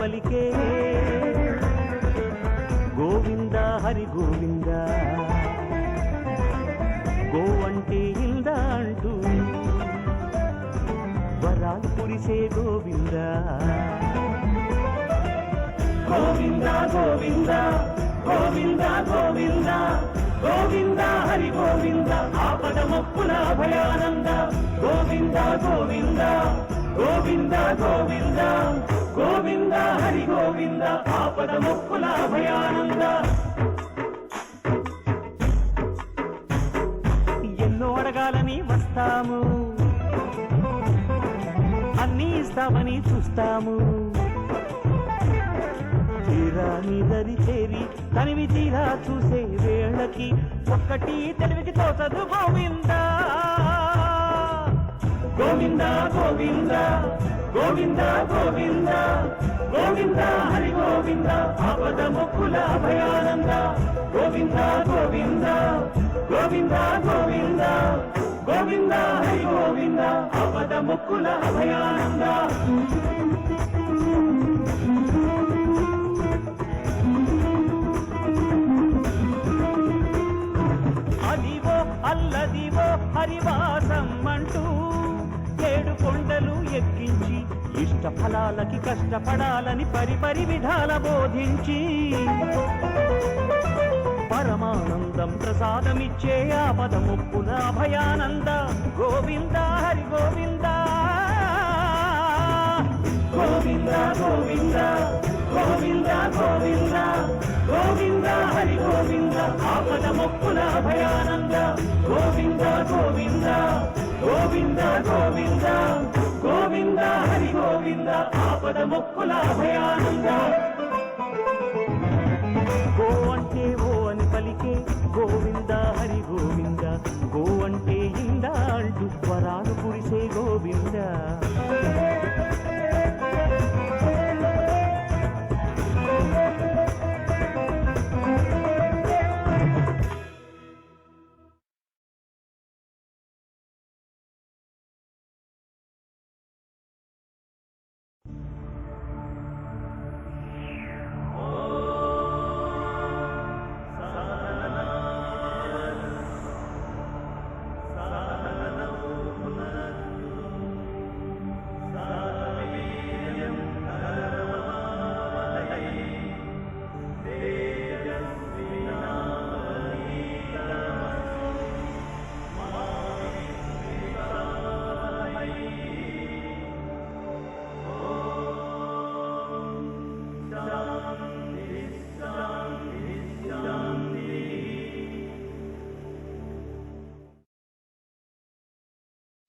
పలికే గోవింద హరి గోవింద గో అంటే ఇంద అంటూ వరాలు కురిసే గోవింద గోవింద గోవింద గోవింద గోవింద గోవింద హరి గోవింద ఆపద మొక్కుల అభయానంద గోవింద గోవింద గోవింద గోవింద గోవింద హరి గోవింద ఆపద మొక్కుల అభయానంద ఎన్నో అడగాలని వస్తాము అన్నీ ఇస్తామని చూస్తాము తీరాని దరి చేరి తనివి తీరా చూసే వేళకి ఒక్కటి తెలివికి తోచదు గోవింద గోవింద గోవింద గోవింద గోవింద గోవింద హరి గోవింద ఆపద మొక్కుల అభయానంద గోవింద గోవింద గోవింద గోవింద గోవింద హరి గోవింద ఆపద మొక్కుల అభయానంద అదివో అల్లదివో హరివాసం అంటూ ఏడు కొండలు ఎక్కించి ఇష్ట ఫలాలకి కష్టపడాలని పరిపరి విధాల బోధించి పరమానందం ప్రసాదమిచ్చే ఆపద ముప్పుల అభయానంద గోవింద హరి గోవింద గోవింద గోవింద గోవింద గోవింద గోవింద హరి గోవింద ఆపద ముప్పుల అభయానంద గోవింద గోవింద గోవింద గోవింద గోవింద హరి గోవింద ఆపద ముప్పుల అభయానంద గో అంటే ఓ అని పలికే గోవింద హరి గోవింద గో అంటే ఇంద అంటూ వరాలు కురిసే గోవింద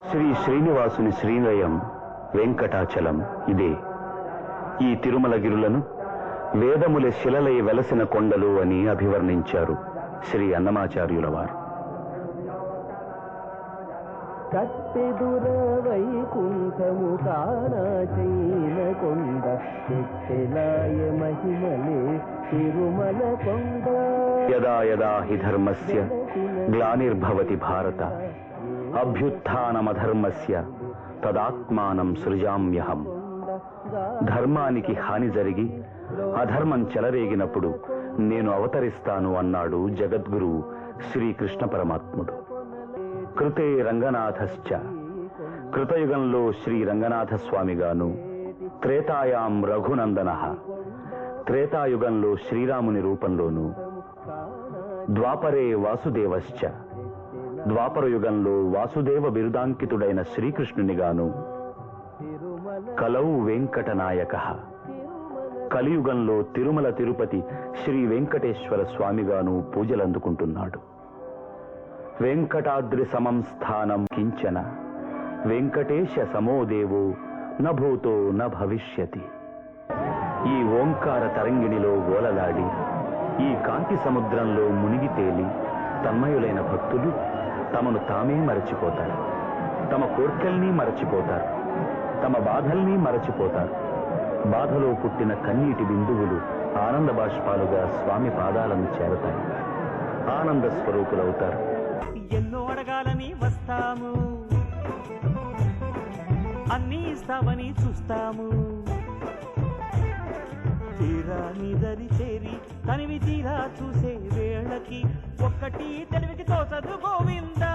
శ్రీ శ్రీనివాసుని శ్రీనిలయం వెంకటాచలం ఇదే. ఈ తిరుమలగిరులను వేదముల శిలలై వెలసిన కొండలు అని అభివర్ణించారు శ్రీ అన్నమాచార్యుల వారు. కట్టెదుర వైకుంఠము కానాచైన కొండ చెట్టెలాయ మహిమలే తిరుమల కొండ. యదా యదా హి ధర్మస్య గ్లానిర్భవతి భారత అభ్యుత్థానమధర్మస్య తదాత్మానం సృజామ్యహం. ధర్మానికి హాని జరిగి అధర్మం చెలరేగినప్పుడు నేను అవతరిస్తాను అన్నాడు జగద్గురువు శ్రీకృష్ణ పరమాత్ముడు. కృతే రంగనాథశ్చ, కృతయుగంలో శ్రీ రంగనాథ స్వామిగాను, త్రేతాయాం రఘునందనః, త్రేతాయుగంలో శ్రీరాముని రూపంలోను, ద్వాపరే వాసుదేవశ్చ, ద్వాపర యుగంలో వాసుదేవ బిరుదాంకితుడైన శ్రీకృష్ణునిగాను, కలౌ వెంకటనాయకః, కలియుగంలో తిరుమల తిరుపతి శ్రీ వెంకటేశ్వర స్వామిగాను పూజలందుకుంటున్నాడు. వెంకటాద్రి సమం స్థానం కించన, వెంకటేశ సమోదేవో నభూతో న భవిష్యతి. ఈ ఓంకార తరంగిణిలో ఓలలాడి ఈ కాంతి సముద్రంలో మునిగి తేలి తన్మయులైన భక్తులు తమను తామే మరచిపోతారు. తమ కోర్కెల్ని మరచిపోతారు, తమ బాధల్ని మరచిపోతారు. బాధలో పుట్టిన కన్నీటి బిందువులు ఆనంద బాష్పాలుగా స్వామి పాదాలను చేరతాయి. ఆనంద స్వరూపులవుతారు. ఎన్నో అడగాలని వస్తాము, అన్నీ ఇస్తామని చూస్తాము. తీరా నిదరి చేరి తనివి తీరా చూసే వేళకి ఒక్కటి తెలివికి తోచదు గోవిందా.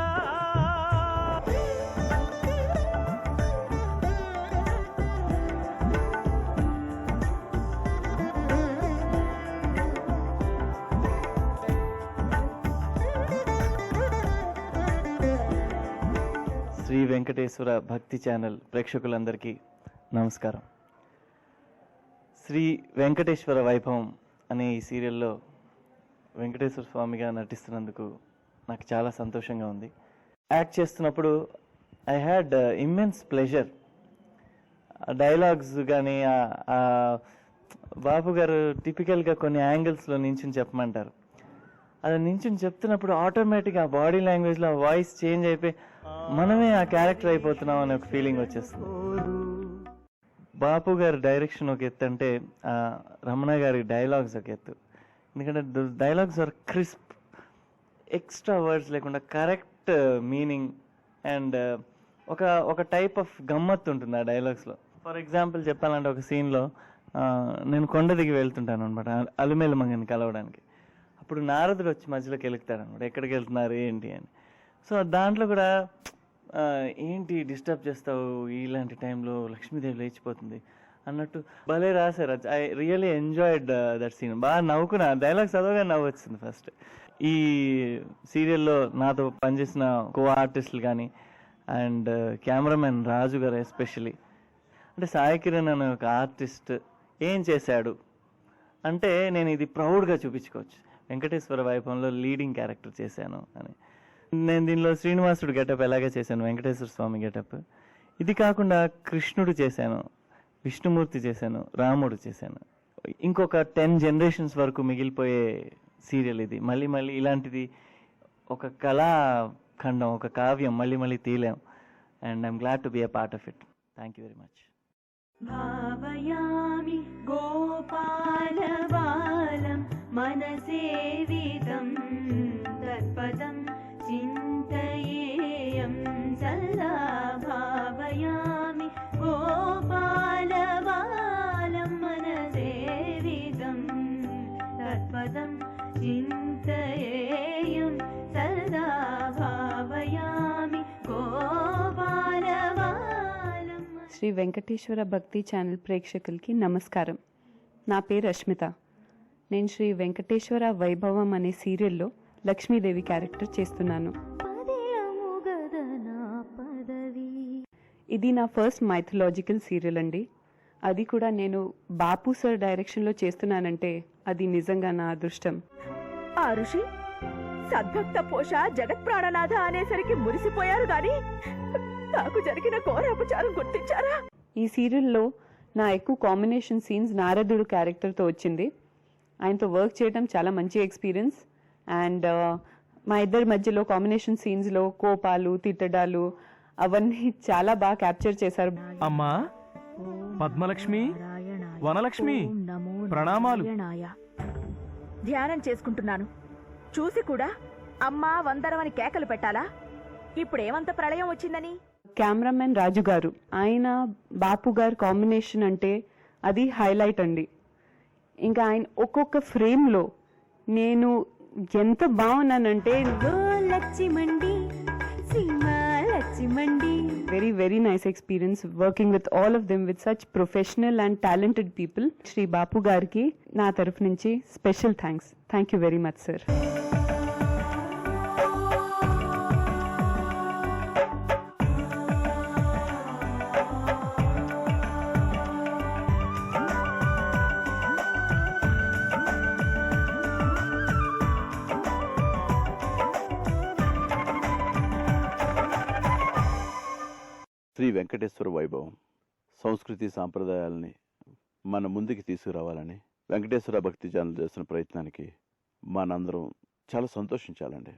శ్రీ వెంకటేశ్వర భక్తి ఛానల్ ప్రేక్షకులందరికీ నమస్కారం. శ్రీ వెంకటేశ్వర వైభవం అనే ఈ సీరియల్లో వెంకటేశ్వర స్వామిగా నటిస్తున్నందుకు నాకు చాలా సంతోషంగా ఉంది. యాక్ట్ చేస్తున్నప్పుడు I had immense pleasure. Dialogues కానీ బాబు గారు టిపికల్గా కొన్ని యాంగిల్స్లో నించుని చెప్పమంటారు. అది నించుని చెప్తున్నప్పుడు ఆటోమేటిక్గా ఆ బాడీ లాంగ్వేజ్లో ఆ వాయిస్ చేంజ్ అయిపోయి మనమే ఆ క్యారెక్టర్ అయిపోతున్నాం అనే ఒక ఫీలింగ్ వచ్చేస్తుంది. బాపు గారి డైరెక్షన్ ఒక ఎత్తు అంటే రమణ గారి డైలాగ్స్ ఒక ఎత్తు. ఎందుకంటే dialogues are crisp, extra words లేకుండా కరెక్ట్ మీనింగ్ అండ్ ఒక టైప్ ఆఫ్ గమ్మత్తు ఉంటుంది ఆ డైలాగ్స్లో. ఫర్ ఎగ్జాంపుల్ చెప్పాలంటే ఒక సీన్లో నేను కొండ దిగి వెళ్తుంటాను అనమాట అలుమేలు మంగని కలవడానికి. అప్పుడు నారదుడు వచ్చి మధ్యలోకి వెలుగుతాడు అనమాట, ఎక్కడికి వెళ్తున్నారు ఏంటి అని. సో దాంట్లో కూడా ఏంటి డిస్టర్బ్ చేస్తావు ఇలాంటి టైంలో, లక్ష్మీదేవి లేచిపోతుంది అన్నట్టు భలే రాశారు. I really enjoyed that scene. బాగా నవ్వుకున్నా, డైలాగ్స్ చదవగా నవ్వు వచ్చింది ఫస్ట్. ఈ సీరియల్లో నాతో పనిచేసిన కో ఆర్టిస్టులు కానీ అండ్ కెమెరామెన్ రాజు గారు ఎస్పెషలీ, అంటే సాయి కిరణ్ అనే ఒక ఆర్టిస్ట్ ఏం చేశాడు అంటే నేను ఇది ప్రౌడ్గా చూపించుకోవచ్చు. వెంకటేశ్వర వైభవంలో లీడింగ్ క్యారెక్టర్ చేశాను అని. నేను దీనిలో శ్రీనివాసుడు గెటప్ ఎలాగే చేశాను, వెంకటేశ్వర స్వామి గెటప్. ఇది కాకుండా కృష్ణుడు చేశాను, విష్ణుమూర్తి చేశాను, రాముడు చేశాను. ఇంకొక 10 జనరేషన్స్ వరకు మిగిలిపోయే సీరియల్ ఇది. మళ్ళీ మళ్ళీ ఇలాంటిది ఒక కళాఖండం, ఒక కావ్యం మళ్ళీ మళ్ళీ తీలాం. And I'm glad to be a part of it. Thank you very much. భావయామి గోపాలబాలం మనసేవితం తత్పదం చింతయేయం సదా. భావయామి గోపాలబాలం మనసేవితం తత్పదం చింతయేయం సదా. భావయామి గోపాలబాలం. శ్రీ వెంకటేశ్వర భక్తి ఛానల్ ప్రేక్షకులకి నమస్కారం. నా పేరు అష్మిత. నేను శ్రీ వెంకటేశ్వర వైభవం అనే సీరియల్లో లక్ష్మీదేవి క్యారెక్టర్ చేస్తున్నాను. ఇది నా ఫస్ట్ మైథలాజికల్ సీరియల్ అండి. అది కూడా నేను బాపు సార్ డైరెక్షన్లో చేస్తున్నానంటే అది నిజంగా నా అదృష్టం. ఆ ఋషి సద్భక్త పోష జగత్ ప్రాణనాథ అనేసరికి మురిసిపోయారు గాని నాకు జరిగిన ఘోర అపచారం గుర్తించారా? ఈ సీరియల్లో నా ఎక్కువ కాంబినేషన్ సీన్స్ నారదుడు క్యారెక్టర్తో వచ్చింది. ఆయనతో వర్క్ చేయడం చాలా మంచి ఎక్స్పీరియన్స్. అండ్ మా ఇద్దరి మధ్యలో కాంబినేషన్ సీన్స్లో కోపాలు, తిట్టడాలు అవన్నీ చాలా బాగా క్యాప్చర్ చేశారు. అమ్మా పద్మలక్ష్మి, వనలక్ష్మి, ప్రణామాలు. ధ్యానం చేసుకుంటున్నాను. చూసి కూడా అమ్మా వందరమని కేకలు పెట్టాలా? ఇప్పుడేమంత ప్రళయం వచ్చిందని? కెమెరామెన్ రాజు గారు, ఆయన బాపు గారు కాంబినేషన్ అంటే అది హైలైట్ అండి. ఇంకా ఆయన ఒక్కొక్క ఫ్రేమ్లో నేను ఎంత బాగున్నానంటే very very nice experience working with all of them with such professional and talented people. Shri Bapu గారికి నా తరఫు నుంచి special thanks. Thank you very much sir. Shri Venkateswara వైభవం సంస్కృతి సాంప్రదాయాలని మన ముందుకు తీసుకురావాలని వెంకటేశ్వర భక్తి ఛానల్ చేస్తున్న ప్రయత్నానికి మనందరం చాలా సంతోషించాలండి.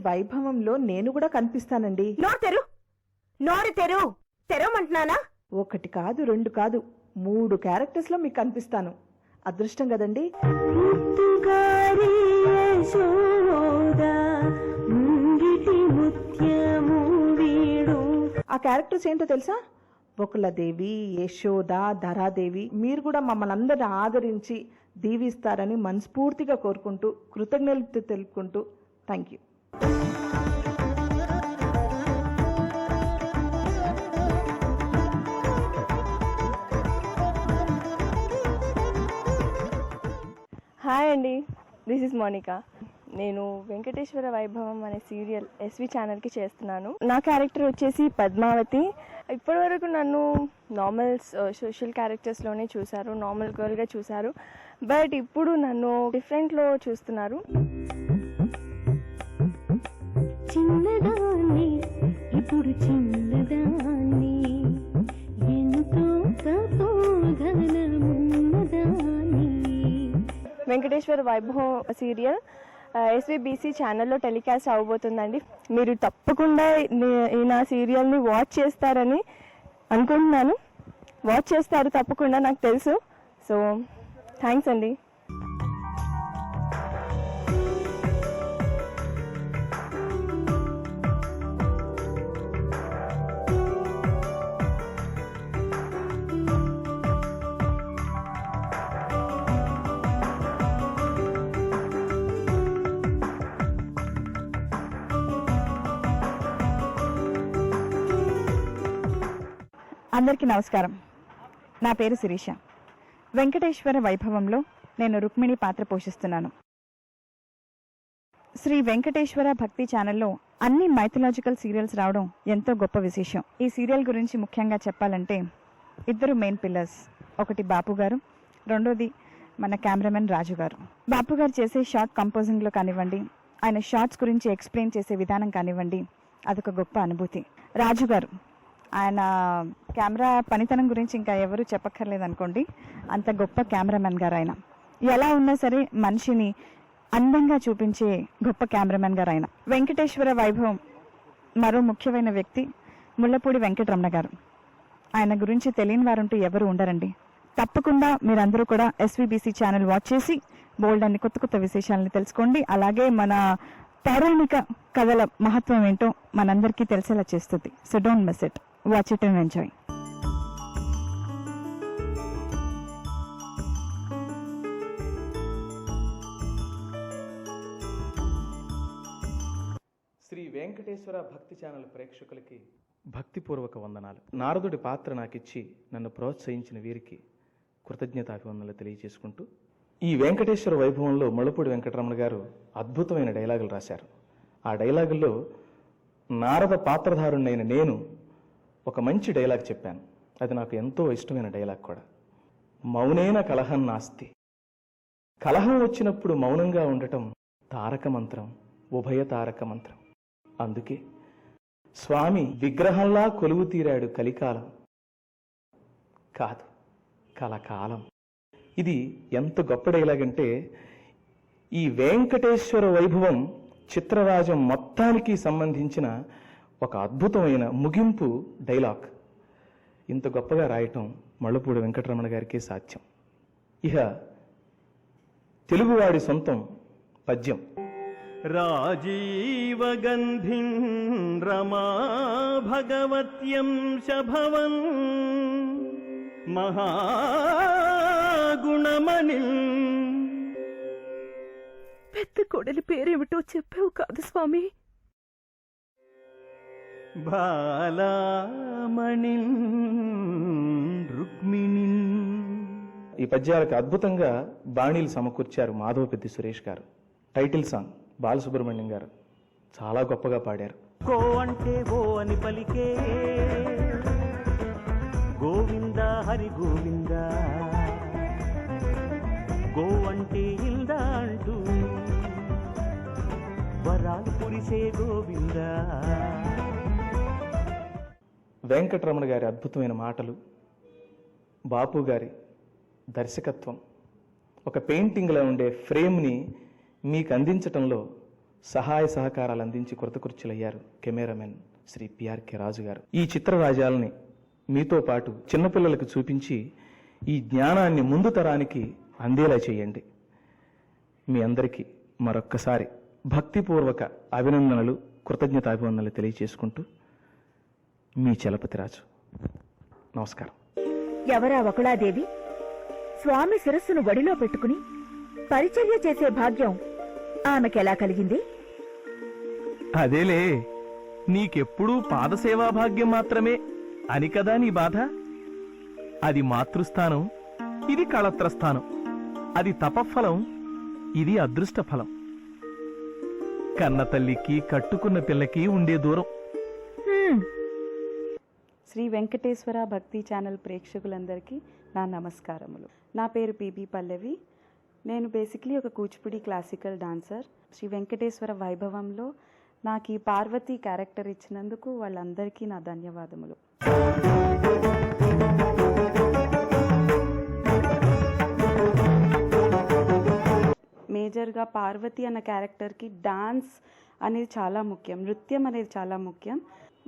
వైభవంలో నేను కూడా కనిపిస్తానండి. నోరు తెరవమంటున్నానా? 1 కాదు 2 కాదు 3 క్యారెక్టర్స్ లో మీకు కనిపిస్తాను. అదృష్టం కదండి. ఆ క్యారెక్టర్స్ ఏంటో తెలుసా? బొకులదేవి, యశోద, ధరాదేవి. మీరు కూడా మమ్మల్ని అందరిని ఆదరించి దీవిస్తారని మనస్ఫూర్తిగా కోరుకుంటూ, కృతజ్ఞతలు తెలుపుకుంటూ, థ్యాంక్ యూ. హాయ్ అండి, దిస్ ఇస్ మోనికా. నేను వెంకటేశ్వర వైభవం అనే సీరియల్ ఎస్వి ఛానల్కి చేస్తున్నాను. నా క్యారెక్టర్ వచ్చేసి పద్మావతి. ఇప్పటివరకు నన్ను నార్మల్ సోషల్ క్యారెక్టర్స్లోనే చూశారు, నార్మల్ గర్ల్గా చూశారు. బట్ ఇప్పుడు నన్ను డిఫరెంట్లో చూస్తున్నారు. చిన్నదాన్ని ఇప్పుడు చిన్నదాన్ని ఎంతో తపోధనమున్నదాన్ని. వెంకటేశ్వర వైభవం సీరియల్ SVBC ఛానల్లో టెలికాస్ట్ అవ్వబోతుందండి. మీరు తప్పకుండా నా సీరియల్ని వాచ్ చేస్తారని అనుకుంటున్నాను. వాచ్ చేస్తారు తప్పకుండా, నాకు తెలుసు. సో థ్యాంక్స్ అండి. అందరికీ నమస్కారం. నా పేరు శిరీష. వెంకటేశ్వర వైభవంలో నేను రుక్మిణి పాత్ర పోషిస్తున్నాను. శ్రీ వెంకటేశ్వర భక్తి ఛానల్లో అన్ని మైథలాజికల్ సీరియల్స్ రావడం ఎంతో గొప్ప విశేషం. ఈ సీరియల్ గురించి ముఖ్యంగా చెప్పాలంటే 2 మెయిన్ పిల్లర్స్. ఒకటి బాపు గారు, రెండోది మన కెమెరామెన్ రాజు గారు. బాపు గారు చేసే షార్ట్ కంపోజింగ్లో కానివ్వండి, ఆయన షార్ట్స్ గురించి ఎక్స్ప్లెయిన్ చేసే విధానం కానివ్వండి, అదొక గొప్ప అనుభూతి. రాజు గారు ఆయన కెమెరా పనితనం గురించి ఇంకా ఎవరు చెప్పక్కర్లేదు అనుకోండి, అంత గొప్ప కెమెరామెన్ గారు ఆయన. ఎలా ఉన్నా సరే మనిషిని అందంగా చూపించే గొప్ప కెమెరామెన్ గారు ఆయన. వెంకటేశ్వర వైభవం మరో ముఖ్యమైన వ్యక్తి ముళ్ళపూడి వెంకటరమణ గారు. ఆయన గురించి తెలియని వారంటూ ఎవరు ఉండరండి. తప్పకుండా మీరందరూ కూడా SVBC ఛానల్ వాచ్ చేసి బోల్డ్ అన్ని కొత్త కొత్త విశేషాలను తెలుసుకోండి. అలాగే మన పౌరాణిక కథల మహత్వం ఏంటో మనందరికీ తెలిసేలా చేస్తుంది. So don't miss it. Watch it and enjoy. Shri Venkateswara Bhakti channel ప్రేక్షకులకి భక్తిపూర్వక వందనాలు. నారదుడి పాత్ర నాకిచ్చి నన్ను ప్రోత్సహించిన వీరికి కృతజ్ఞతాభివందనలు తెలియజేసుకుంటూ, ఈ వెంకటేశ్వర వైభవంలో ముళ్ళపూడి వెంకటరమణ గారు అద్భుతమైన డైలాగులు రాశారు. ఆ డైలాగుల్లో నారద పాత్రధారుణ్ణైన నేను ఒక మంచి డైలాగ్ చెప్పాను. అది నాకు ఎంతో ఇష్టమైన డైలాగ్ కూడా. మౌనేన కలహం నాస్తి. కలహం వచ్చినప్పుడు మౌనంగా ఉండటం తారక మంత్రం, ఉభయ తారక మంత్రం. అందుకే స్వామి విగ్రహంలా కొలువు తీరాడు కలికాలం కాదు, కలకాలం. ఇది ఎంత గొప్ప డైలాగ్ అంటే, ఈ వెంకటేశ్వర వైభవం చిత్రరాజం మొత్తానికి సంబంధించిన ఒక అద్భుతమైన ముగింపు డైలాగ్. ఇంత గొప్పగా రాయటం ముళ్ళపూడి వెంకటరమణ గారికే సాధ్యం. ఇహ తెలుగువాడి సొంతం పద్యం. రాజీవగంధిం రమా భగవత్యం శభవన్ మహాగుణమణి. పెద్ద కోడలి పేరేమిటో చెప్పావు కాదు స్వామి. బాలామణి రుక్మిణి. ఈ పద్యాలకు అద్భుతంగా బాణీలు సమకూర్చారు మాధవపెద్ది సురేష్ గారు. టైటిల్ సాంగ్ బాలసుబ్రహ్మణ్యం గారు చాలా గొప్పగా పాడారు. గో అంటే గో అని పలికే గోవింద హరి గోవింద, గో అంటే ఇంద అంటూ వరాలు కురిసే గోవింద. వెంకటరమణ గారి అద్భుతమైన మాటలు, బాపు గారి దర్శకత్వం, ఒక పెయింటింగ్లో ఉండే ఫ్రేమ్ని మీకు అందించటంలో సహాయ సహకారాలు అందించి కృతకృత్యులయ్యారు కెమెరామెన్ శ్రీ పిఆర్కే రాజు గారు. ఈ చిత్రరాజాలని మీతో పాటు చిన్నపిల్లలకు చూపించి ఈ జ్ఞానాన్ని ముందు తరానికి అందేలా చేయండి. మీ అందరికీ మరొక్కసారి భక్తిపూర్వక అభినందనలు, కృతజ్ఞతాభివందనలు తెలియజేసుకుంటూ మీ చలపతిరాజు. నమస్కారం. ఎవరా వకుళాదేవి? స్వామి శిరస్సును వడిలో పెట్టుకుని పరిచర్య చేసే భాగ్యం ఆమెకెలా కలిగింది? అదేలే, నీకెప్పుడూ పాదసేవా భాగ్యం మాత్రమే అని కదా నీ బాధ. అది మాతృస్థానం, ఇది కళత్రస్థానం. అది తపఫలం, ఇది అదృష్ట ఫలం. కన్న తల్లికి కట్టుకున్న పిల్లకి ఉండే దూరం. శ్రీ వెంకటేశ్వర భక్తి ఛానల్ ప్రేక్షకులందరికీ నా నమస్కారములు. నా పేరు పిబి పల్లవి. నేను బేసిక్లీ ఒక కూచిపూడి క్లాసికల్ డాన్సర్. శ్రీ వెంకటేశ్వర వైభవంలో నాకు ఈ పార్వతి క్యారెక్టర్ ఇచ్చినందుకు వాళ్ళందరికీ నా ధన్యవాదములు. మేజర్గా పార్వతి అన్న క్యారెక్టర్కి డాన్స్ అనేది చాలా ముఖ్యం, నృత్యం అనేది చాలా ముఖ్యం.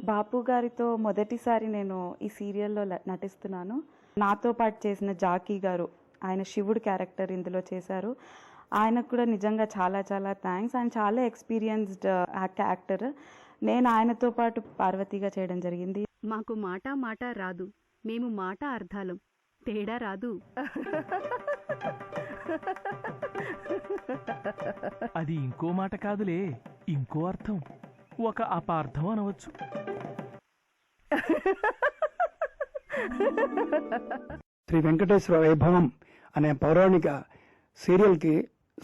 బాపు గారితో మొదటిసారి నేను ఈ సీరియల్లో నటిస్తున్నాను. నాతో పాటు చేసిన జాకీ గారు, ఆయన శివుడు క్యారెక్టర్ ఇందులో చేశారు. ఆయనకు కూడా నిజంగా చాలా చాలా థ్యాంక్స్. ఆయన చాలా ఎక్స్పీరియన్స్డ్ యాక్టర్. నేను ఆయనతో పాటు పార్వతిగా చేయడం జరిగింది. మాకు మాట రాదు, మేము మాట అర్థాలం, తేడా రాదు. అది ఇంకో మాట కాదులే, ఇంకో అర్థం, ఒక అపార్థం అనవచ్చు. శ్రీ వెంకటేశ్వర వైభవం అనే పౌరాణిక సీరియల్కి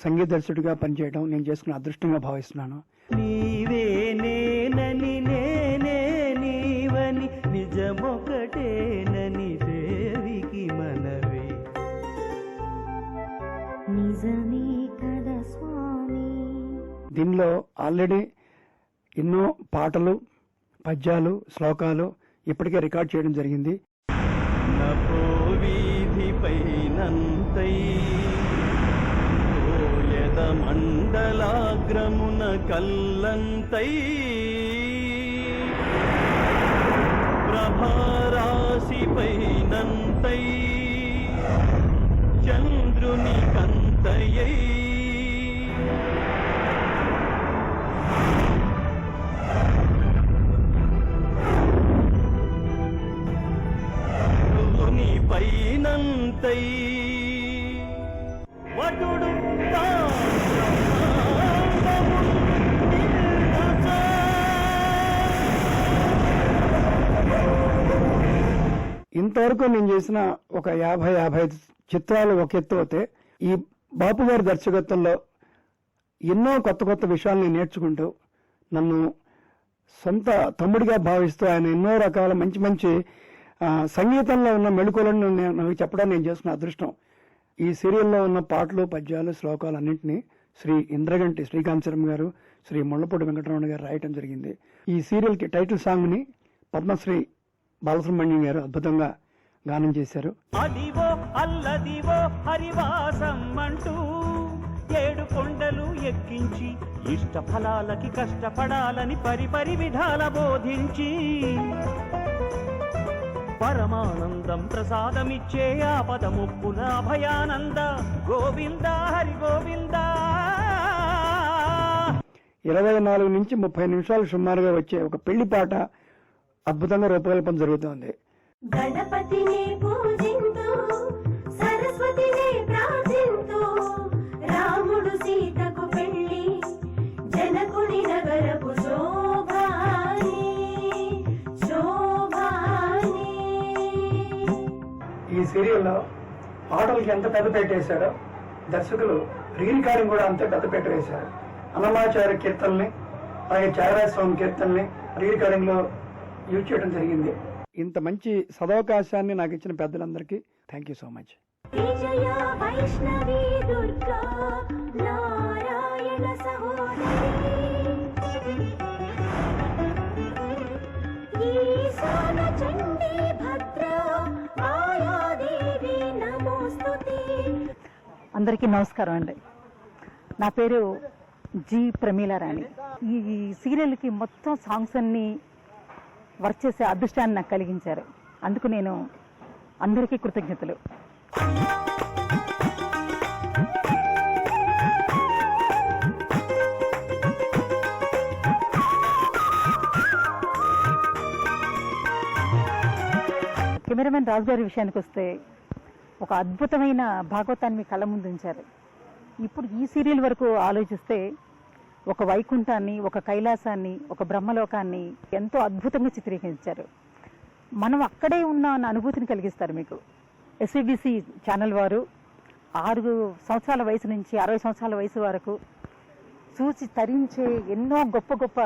సంగీత దర్శకుడిగా పనిచేయడం నేను చేసుకున్న అదృష్టంగా భావిస్తున్నాను. నీవే నేనని నేనే నీవని నిజమొకటేనని దేవికి మనవే. నిజమే కదా స్వామి. దీనిలో ఆల్రెడీ ఎన్నో పాటలు, పద్యాలు, శ్లోకాలు ఇప్పటికే రికార్డ్ చేయడం జరిగింది. నభో వీధిపైనంతై ఓయద మండలాగ్రమున కల్లంతై ప్రభారాశిపైనంతై చంద్రుని కంతయై పైనంతై వటుడు ఇంతవరకు నేను చేసిన ఒక 50-55 చిత్రాలు ఒక ఎత్తు అయితే, ఈ బాపు గారి దర్శకత్వంలో ఎన్నో కొత్త కొత్త విషయాలు నేను నేర్చుకుంటూ, నన్ను సొంత తమ్ముడిగా భావిస్తూ ఆయన ఎన్నో రకాల మంచి మంచి సంగీతంలో ఉన్న మెళుకులను నాకు చెప్పడం నేను చేస్తున్న అదృష్టం. ఈ సీరియల్లో ఉన్న పాటలు, పద్యాలు, శ్లోకాలు అన్నింటినీ శ్రీ ఇంద్రగంటి శ్రీకాంత్ శర్మ గారు, శ్రీ ముళ్ళపూడి వెంకటరమణ గారు రాయటం జరిగింది. ఈ సీరియల్కి టైటిల్ సాంగ్ని పద్మశ్రీ బాలసుబ్రహ్మణ్యం గారు అద్భుతంగా గానం చేశారు. అదివో అల్లదివో హరివాసం అంటూ 7 కొండలు ఎక్కించి ఇష్ట ఫలాలకి కష్టపడాలని పరిపరి విధాల బోధించి పరమానందం ప్రసాదమిచ్చే ఆపద ముప్పుల అభయానంద గోవింద హరి గోవింద. 24 నుంచి 30 నిమిషాలు సుమారుగా వచ్చే ఒక పెళ్లి పాట అద్భుతంగా రూపకల్పన జరుగుతోంది. గణపతిని పూజింతు, సరస్వతిని ప్రార్థింతు, రాముడు సీతకు పెళ్లి, జనకుని నగరపు శోభాని శోభాని. ఈ సీరియల్లో పాటలకి ఎంత పెద్ద పెట్టేశారో దర్శకులు రీ రికార్డింగ్ కూడా అంతే పెద్ద పెట్ట వేశారు. అన్నమాచార్య కీర్తనల్ని, అలాగే త్యాగరాజ స్వామి కీర్తనల్ని రీ రికార్డింగ్ లో యూజ్ చేయడం జరిగింది. ఇంత మంచి సదవకాశాన్ని నాకు ఇచ్చిన పెద్దలందరికీ థ్యాంక్ యూ సో మచ్. విజయ వైష్ణవి దుర్గా నారాయణ సహోదరి, ఈశాన చండీ భద్ర మాయాదేవి నమోస్తుతే. అందరికీ నమస్కారం అండి. నా పేరు జి ప్రమీలారాణి. ఈ సీరియల్కి మొత్తం సాంగ్స్ అన్ని వర్క్ చేసే అదృష్టాన్ని నాకు కలిగించారు. అందుకు నేను అందరికీ కృతజ్ఞతలు. కెమెరామెన్ రాజు గారి విషయానికి వస్తే ఒక అద్భుతమైన భాగవతాన్ని మీ కళ్ళ ముందు ఉంచారు. ఇప్పుడు ఈ సీరియల్ వరకు ఆలోచిస్తే ఒక వైకుంఠాన్ని, ఒక కైలాసాన్ని, ఒక బ్రహ్మలోకాన్ని ఎంతో అద్భుతంగా చిత్రీకరించారు. మనం అక్కడే ఉన్న అన్న అనుభూతిని కలిగిస్తారు మీకు. ఎస్వీబీసీ ఛానల్ వారు 6 సంవత్సరాల వయసు నుంచి 60 సంవత్సరాల వయసు వరకు చూసి తరించే ఎన్నో గొప్ప గొప్ప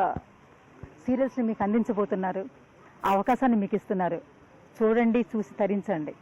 సీరియల్స్ని మీకు అందించబోతున్నారు. ఆ అవకాశాన్ని మీకు ఇస్తున్నారు. చూడండి, చూసి తరించండి.